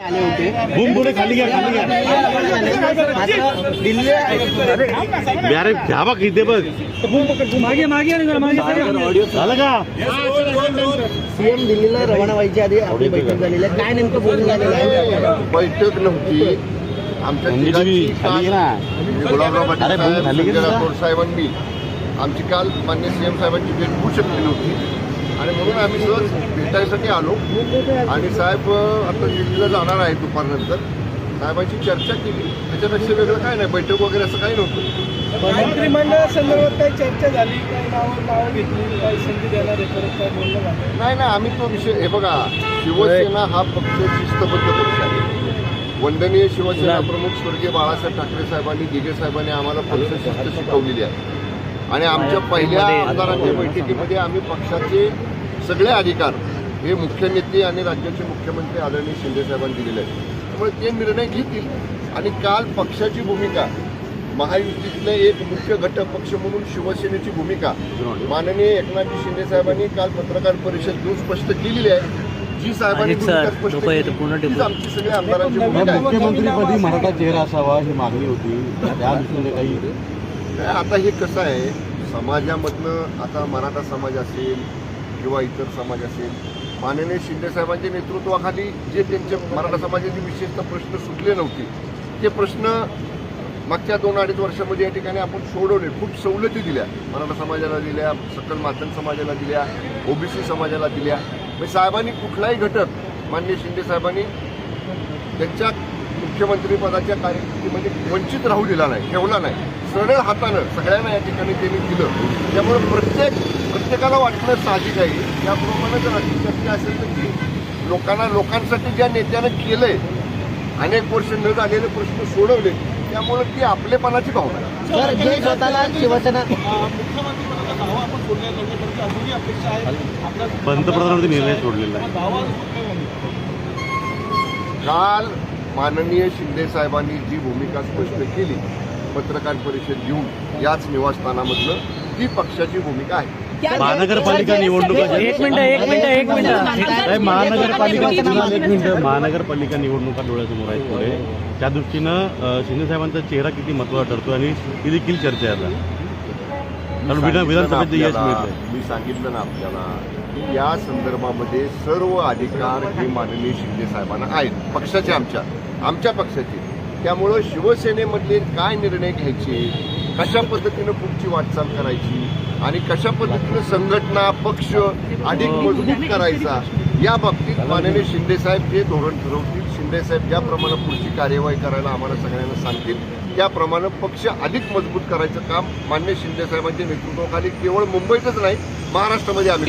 आले होते. थोडे खाली घ्या अरे घ्या बघ इथे बघ झालं का. सीएम दिल्लीला रवाना व्हायच्या आधी आपली बैठक झालेली आहे. काय नेमकं बोलणं झालेलं आहे? बैठक नव्हती आमच्या गुलाबराव पाटील साहेब, संजय राठोड साहेबांनी आमची काल मान्य सीएम साहेबांची भेट होऊ शकली नव्हती आणि म्हणून आम्ही सहज भेटायसाठी आलो आणि साहेब आता दिल्लीला जाणार आहे दुपारनंतर. साहेबांची चर्चा केली, त्याच्यापेक्षा वेगळं काय नाही. बैठक वगैरे असं काही नव्हतं. मंत्रिमंडळासंदर्भात काही चर्चा झाली, काही नावं घेतली, काही संधी देणार आहे, परत काय बोलणं झालं? नाही आम्ही तो विषय हे बघा, शिवसेना हा पक्ष शिस्तबद्ध पक्ष आहे. वंदनीय शिवसेना प्रमुख स्वर्गीय बाळासाहेब ठाकरे साहेबांनी, दिघे साहेबांनी आम्हाला पक्ष शिस्त शिकवलेली आहे आणि आमच्या पहिल्या आमदारांच्या बैठकीमध्ये आम्ही पक्षाचे सगळे अधिकार हे मुख्य नेते आणि राज्याचे मुख्यमंत्री आदरणीय शिंदे साहेबांनी दिलेले आहेत. त्यामुळे ते निर्णय घेतील आणि काल पक्षाची भूमिका, महायुतीतले एक मुख्य घटक पक्ष म्हणून शिवसेनेची भूमिका माननीय एकनाथजी शिंदे साहेबांनी काल पत्रकार परिषद घेऊन स्पष्ट केलेली आहे. जी साहेबांनी स्पष्ट केली आमची सगळ्या आमदारांची भूमिका आहे. मुख्यमंत्रीपदी मराठा चेहरा असावा ही मागणी होती, त्या दृष्टीने काही आता हे कसं आहे, समाजामधनं आता मराठा समाज असेल किंवा इतर समाज असेल, माननीय शिंदे साहेबांच्या नेतृत्वाखाली जे त्यांचे मराठा समाजाचे विशेषतः प्रश्न सुटले नव्हते ते प्रश्न मागच्या 2-2.5 वर्षामध्ये या ठिकाणी आपण सोडवले. खूप सवलती दिल्या, मराठा समाजाला दिल्या, सकल मातंग समाजाला दिल्या, ओबीसी समाजाला दिल्या. म्हणजे साहेबांनी कुठलाही घटक माननीय शिंदे साहेबांनी त्यांच्या मुख्यमंत्रीपदाच्या कारकिर्दीमध्ये वंचित राहू दिला नाही, ठेवला नाही. सरळ हातानं सगळ्यांना या ठिकाणी त्यांनी दिलं. त्यामुळे प्रत्येकाला वाटणं साहजिक आहे. त्याप्रमाणे जर अशी चर्चा असेल तर की लोकांसाठी ज्या नेत्यानं केलंय, अनेक वर्ष न झालेले प्रश्न सोडवले, त्यामुळे ती आपलेपणाची भावना आहे. सर, जे स्वतःला शिवसेना पंतप्रधानांनी निर्णय सोडलेला आहे. काल माननीय शिंदे साहेबांनी जी भूमिका स्पष्ट केली पत्रकार परिषद घेऊन याच निवासस्थानामधलं, ती पक्षाची भूमिका आहे. महानगरपालिका निवडणुका महानगरपालिका निवडणुका डोळ्यासमोर आहेत पुढे, त्या दृष्टीनं शिंदे साहेबांचा चेहरा किती महत्त्वाचा ठरतो आणि ही देखील चर्चा आहे. विधानसभेत यश मिळतंय. मी सांगितलं ना आपल्याला की या संदर्भामध्ये सर्व अधिकार हे माननीय शिंदे साहेबांना आहेत, पक्षाचे, आमच्या पक्षाचे. त्यामुळं शिवसेनेमधले काय निर्णय घ्यायचे, कशा पद्धतीनं पुढची वाटचाल करायची आणि कशा पद्धतीनं संघटना पक्ष अधिक मजबूत करायचा, या बाबतीत माननीय शिंदेसाहेब जे धोरण ठरवतील, शिंदेसाहेब ज्याप्रमाणे पुढची कार्यवाही करायला आम्हाला सगळ्यांना सांगतील, त्याप्रमाणे पक्ष अधिक मजबूत करायचं काम माननीय शिंदेसाहेबांच्या नेतृत्वाखाली केवळ मुंबईतच नाही, महाराष्ट्रामध्ये आम्ही